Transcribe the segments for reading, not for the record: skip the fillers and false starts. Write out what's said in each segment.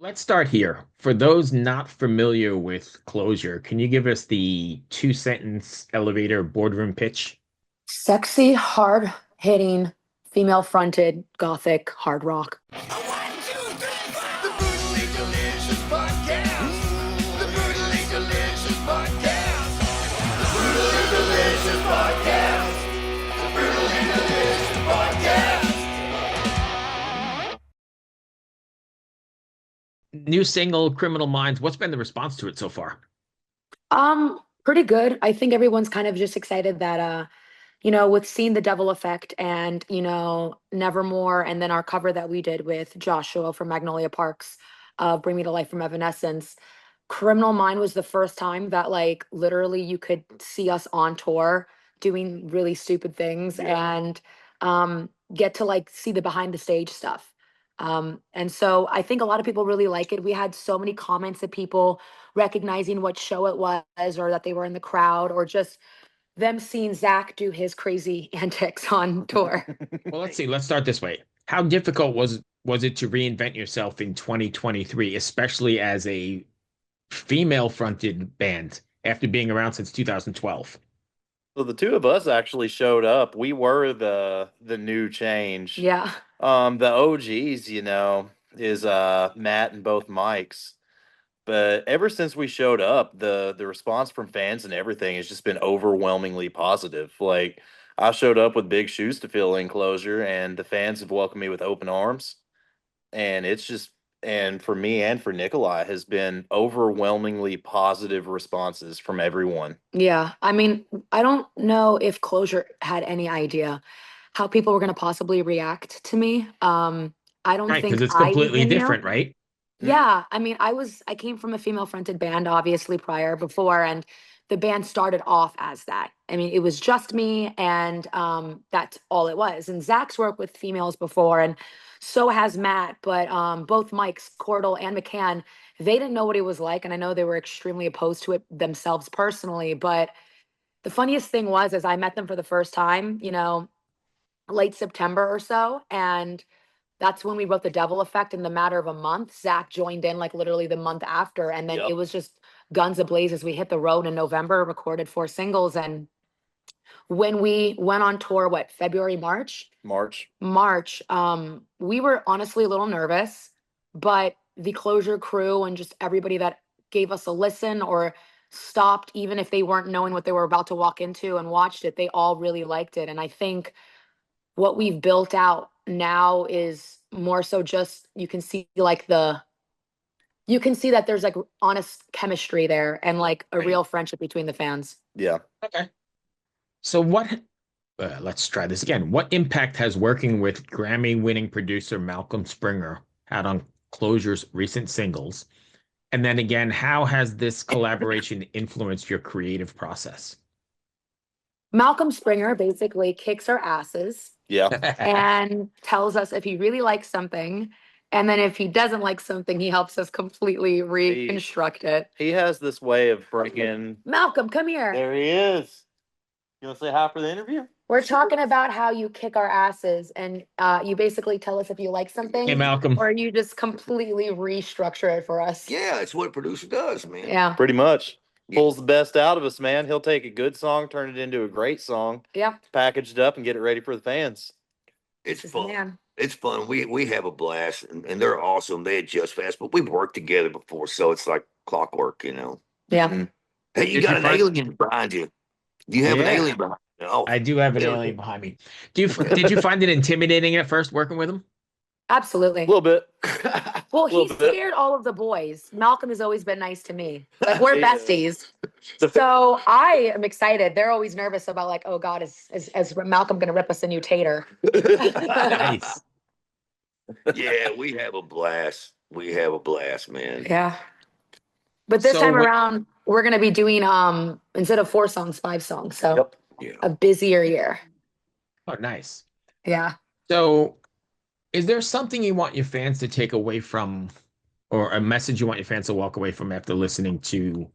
Let's start here. For those not familiar with CloZure, can you give us the two-sentence elevator boardroom pitch? Sexy, hard hitting, female fronted, gothic, hard rock. One, two, three, four. The Brutally Delicious Podcast. The Brutally Delicious Podcast. The Brutally Delicious Podcast. The Brutally Delicious Podcast. New single, Criminal Minds. What's been the response to it so far? Pretty good. I think everyone's kind of just excited that with seeing the Devil Effect and, Nevermore and then our cover that we did with Joshua from Magnolia Parks, Bring Me to Life from Evanescence. Criminal Mind was the first time that like literally you could see us on tour doing really stupid things and get to like see the behind the stage stuff. And so I think a lot of people really like it. We had so many comments of people recognizing what show it was or that they were in the crowd or just them seeing Zach do his crazy antics on tour. Well, let's see. Let's start this way. How difficult was it to reinvent yourself in 2023, especially as a female-fronted band after being around since 2012? So the two of us actually showed up. We were the new change. Yeah. The OGs, is Matt and both Mikes. But ever since we showed up, the response from fans and everything has just been overwhelmingly positive. Like I showed up with big shoes to fill in CloZure, and the fans have welcomed me with open arms. And it's just and for me and for Nikolai has been overwhelmingly positive responses from everyone. Yeah. I mean, I don't know if CloZure had any idea how people were going to possibly react to me. I don't Right, think because it's I completely even knew. different, right? Yeah, I mean, I came from a female fronted band obviously prior before and the band started off as that. I mean, it was just me and that's all it was. And Zach's worked with females before and so has Matt, but both Mikes, Cordell and McCann, they didn't know what it was like and I know they were extremely opposed to it themselves personally, but the funniest thing was is I met them for the first time, late September or so and that's when we wrote The Devil Effect in the matter of a month. Zach joined in like literally the month after. And then Yep. it was just guns ablaze as we hit the road in November, recorded 4 singles. And when we went on tour, what, February, March? March. March, we were honestly a little nervous, but the CloZure crew and just everybody that gave us a listen or stopped, even if they weren't knowing what they were about to walk into and watched it, they all really liked it. And I think what we've built out now is more so just you can see that there's like honest chemistry there and like a real friendship between the fans. Yeah. Okay. So let's try this again. What impact has working with Grammy-winning producer Malcolm Springer had on CloZure's recent singles? And then again, how has this collaboration influenced your creative process? Malcolm Springer basically kicks our asses Yeah. and tells us if he really likes something. And then if he doesn't like something, he helps us completely reconstruct it. He has this way of bringing. Malcolm, come here. There he is. You want to say hi for the interview? We're talking about how you kick our asses and you basically tell us if you like something Hey, Malcolm. or you just completely restructure it for us. Yeah, it's what a producer does, man. Yeah. Pretty much. Pulls the best out of us, man. He'll take a good song, turn it into a great song, Yeah. package it up, and get it ready for the fans. It's This fun. man. It's fun. We have a blast, and they're awesome. They adjust fast, but we've worked together before, so it's like clockwork. Yeah. Mhm. Hey, you Did got you an find- alien behind you. Do you have an Yeah. alien behind you? Oh, I do have an Yeah. alien behind me. Did you find it intimidating at first working with him? Absolutely. A little bit. Well, little he bit. scared all of the boys. Malcolm has always been nice to me. Like we're Yeah. besties. So I am excited. They're always nervous about like, oh God, is Malcolm gonna rip us a new tater? Nice. Yeah, we have a blast. We have a blast, man. Yeah. But this So time what- around, we're gonna be doing instead of 4 songs, 5 songs. So Yep. Yeah. a busier year. Oh, nice. Yeah. So, is there something you want your fans to take away from, or a message you want your fans to walk away from after listening to,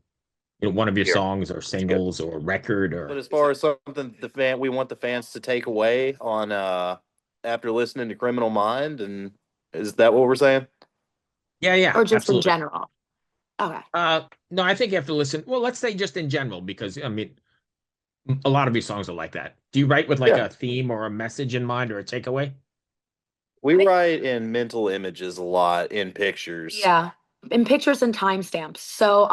one of your Yeah. songs or singles or record But or as far as something we want the fans to take away on after listening to Criminal Mind, and is that what we're saying? Yeah, or just in absolutely. general? Okay. No, I think you have to listen. Well, let's say just in general, because I mean, a lot of these songs are like that. Do you write with like Yeah. a theme or a message in mind or a takeaway? We write in mental images a lot in pictures. Yeah, in pictures and timestamps. So,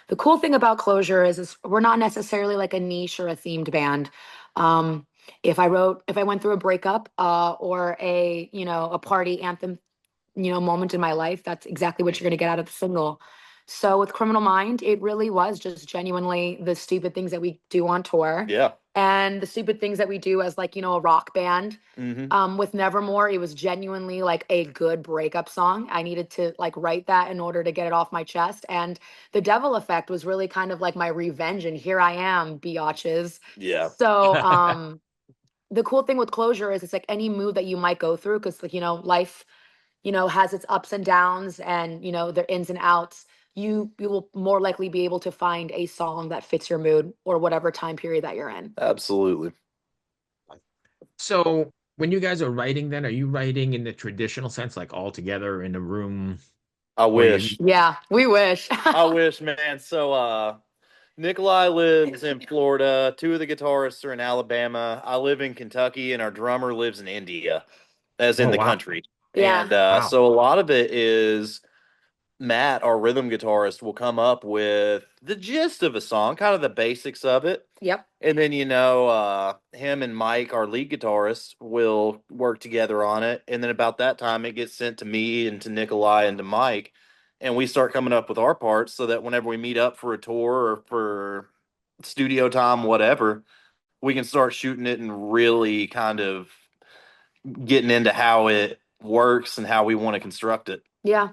the cool thing about CloZure is we're not necessarily like a niche or a themed band. Um, if I went through a breakup, or a party anthem, moment in my life, that's exactly what you're gonna get out of the single. So with Criminal Mind, it really was just genuinely the stupid things that we do on tour Yeah. and the stupid things that we do as like, a rock band. Hmm. With Nevermore, it was genuinely like a good breakup song. I needed to like write that in order to get it off my chest. And the Devil Effect was really kind of like my revenge. And here I am, biatches. Yeah. So the cool thing with CloZure is it's like any mood that you might go through, because like, life, has its ups and downs and their ins and outs. You will more likely be able to find a song that fits your mood or whatever time period that you're in. Absolutely. So when you guys are writing, then are you writing in the traditional sense, like all together in a room, I or you? wish. Yeah, we wish. I wish, man. So Nikolai lives in Florida. Two of the guitarists are in Alabama. I live in Kentucky, and our drummer lives in India, as in Oh the wow, country. Yeah. And wow. so a lot of it is Matt, our rhythm guitarist, will come up with the gist of a song, kind of the basics of it. Yep. And then, him and Mike, our lead guitarist, will work together on it. And then about that time, it gets sent to me and to Nikolai and to Mike. And we start coming up with our parts so that whenever we meet up for a tour or for studio time, whatever, we can start shooting it and really kind of getting into how it works and how we want to construct it. Yeah.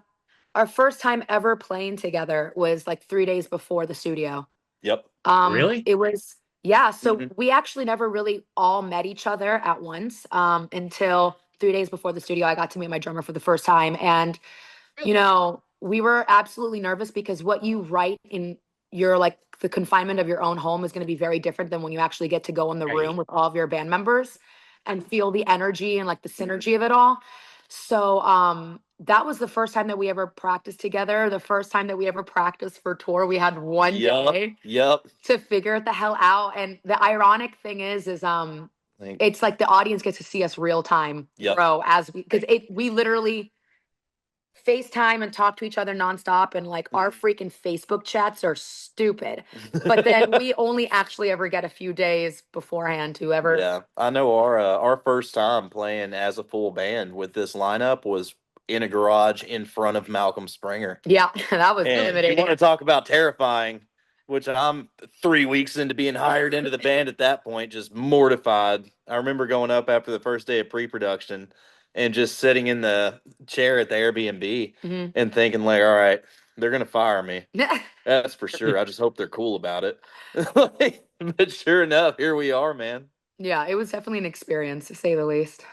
Our first time ever playing together was like 3 days before the studio. Yep. Really? It was, yeah. So Hmm. we actually never really all met each other at once, until 3 days before the studio. I got to meet my drummer for the first time. And, we were absolutely nervous because what you write in your like the confinement of your own home is going to be very different than when you actually get to go in the Right. room with all of your band members and feel the energy and like the synergy of it all. So that was the first time that we ever practiced together. The first time that we ever practiced for tour. We had one Yep. day Yep. to figure it the hell out. And the ironic thing is Think. it's like the audience gets to see us real time, Yep. bro, as we literally FaceTime and talk to each other nonstop, and like our freaking Facebook chats are stupid. But then we only actually ever get a few days beforehand to ever. Yeah, I know our first time playing as a full band with this lineup was in a garage in front of Malcolm Springer. Yeah, that was And you intimidating. want to talk about terrifying, which I'm 3 weeks into being hired into the band at that point, just mortified. I remember going up after the first day of pre-production and just sitting in the chair at the Airbnb Mhm. and thinking like, all right, they're gonna fire me. That's for sure. I just hope they're cool about it. But sure enough, here we are, man. Yeah, it was definitely an experience to say the least.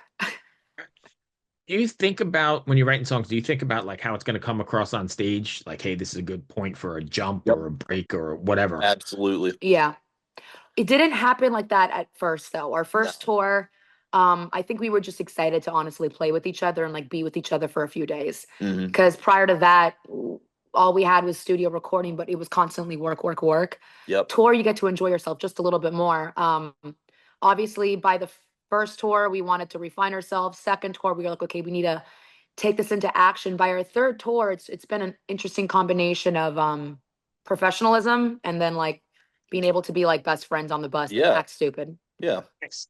Do you think about when you're writing songs, do you think about like how it's going to come across on stage? Like, hey, this is a good point for a jump Yep. or a break or whatever. Absolutely. Yeah. It didn't happen like that at first though. Our first tour, I think we were just excited to honestly play with each other and like be with each other for a few days. Hmm. Because prior to that, all we had was studio recording, but it was constantly work, work, work. Yep. Tour, you get to enjoy yourself just a little bit more. Obviously, by the first tour, we wanted to refine ourselves. Second tour, we were like, okay, we need to take this into action. By our third tour, it's been an interesting combination of professionalism and then like being able to be like best friends on the bus and Yeah. act stupid. Yeah. Thanks.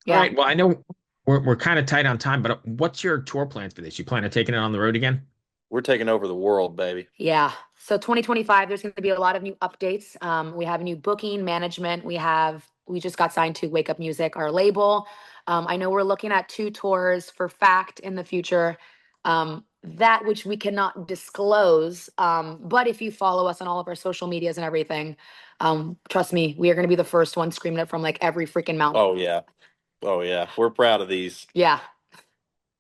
All Yeah. right. Well, I know we're kind of tight on time, but what's your tour plans for this? You plan on taking it on the road again? We're taking over the world, baby. Yeah. So 2025, there's going to be a lot of new updates. We have new booking management. We just got signed to Wake Up Music, our label. I know we're looking at 2 tours for fact in the future. That which we cannot disclose. But if you follow us on all of our social medias and everything, trust me, we are going to be the first one screaming it from like every freaking mountain. Oh yeah. Oh yeah. We're proud of these. Yeah.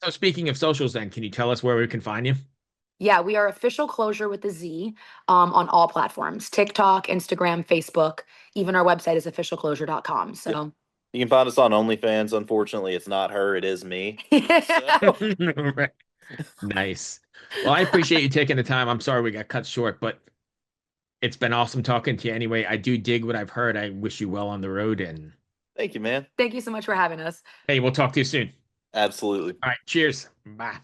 So speaking of socials, then, can you tell us where we can find you? Yeah, we are official CloZure with a Z, on all platforms: TikTok, Instagram, Facebook. Even our website is officialclosure.com. So You can find us on OnlyFans. Unfortunately, it's not her, it is me. yeah. So, Right. Nice. Well, I appreciate you taking the time. I'm sorry we got cut short, but it's been awesome talking to you anyway. I do dig what I've heard. I wish you well on the road, and Thank you, man. Thank you so much for having us. hey, we'll talk to you soon. Absolutely. All right, cheers. Bye.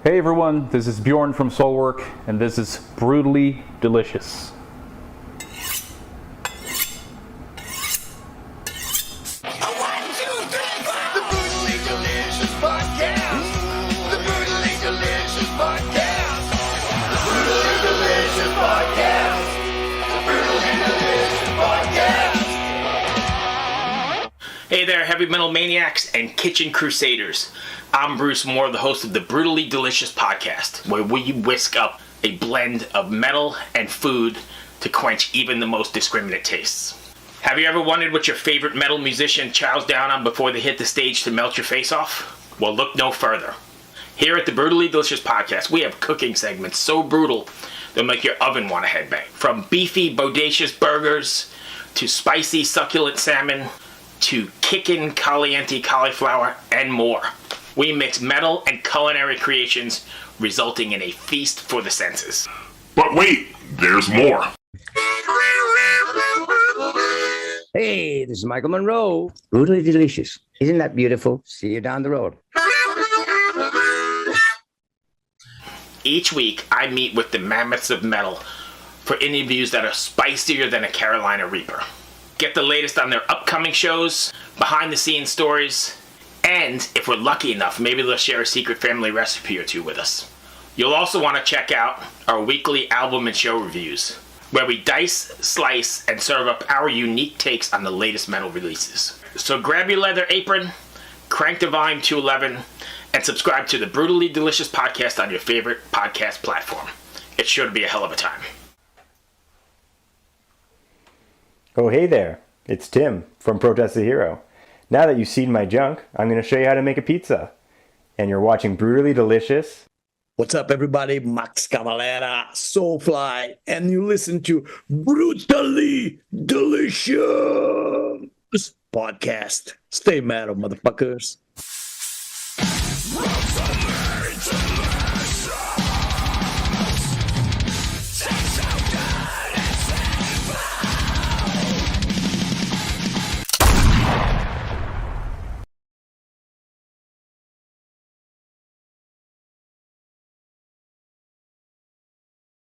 Hey everyone, this is Bjorn from Soulwork, and this is Brutally Delicious. The Brutally Delicious Podcast. The Brutally Delicious Podcast. The Brutally Delicious Podcast. The Brutally Delicious Podcast. Hey there, heavy metal maniacs and kitchen crusaders. I'm Bruce Moore, the host of the Brutally Delicious Podcast, where we whisk up a blend of metal and food to quench even the most discriminate tastes. Have you ever wondered what your favorite metal musician chows down on before they hit the stage to melt your face off? Well, look no further. Here at the Brutally Delicious Podcast, we have cooking segments so brutal they'll make your oven want to headbang. From beefy, bodacious burgers, to spicy, succulent salmon, to kickin' caliente cauliflower, and more. We mix metal and culinary creations, resulting in a feast for the senses. But wait, there's more. Hey, this is Michael Monroe. Brutally delicious. Isn't that beautiful? See you down the road. Each week, I meet with the mammoths of metal for interviews that are spicier than a Carolina Reaper. Get the latest on their upcoming shows, behind-the-scenes stories, and if we're lucky enough, maybe they'll share a secret family recipe or two with us. You'll also want to check out our weekly album and show reviews, where we dice, slice, and serve up our unique takes on the latest metal releases. So grab your leather apron, crank the volume to 11, and subscribe to the Brutally Delicious Podcast on your favorite podcast platform. It's sure to be a hell of a time. Oh, hey there. It's Tim from Protest the Hero. Now that you've seen my junk, I'm going to show you how to make a pizza. And you're watching Brutally Delicious. What's up, everybody? Max Cavalera, Soulfly, and you listen to Brutally Delicious Podcast. Stay metal, motherfuckers. From the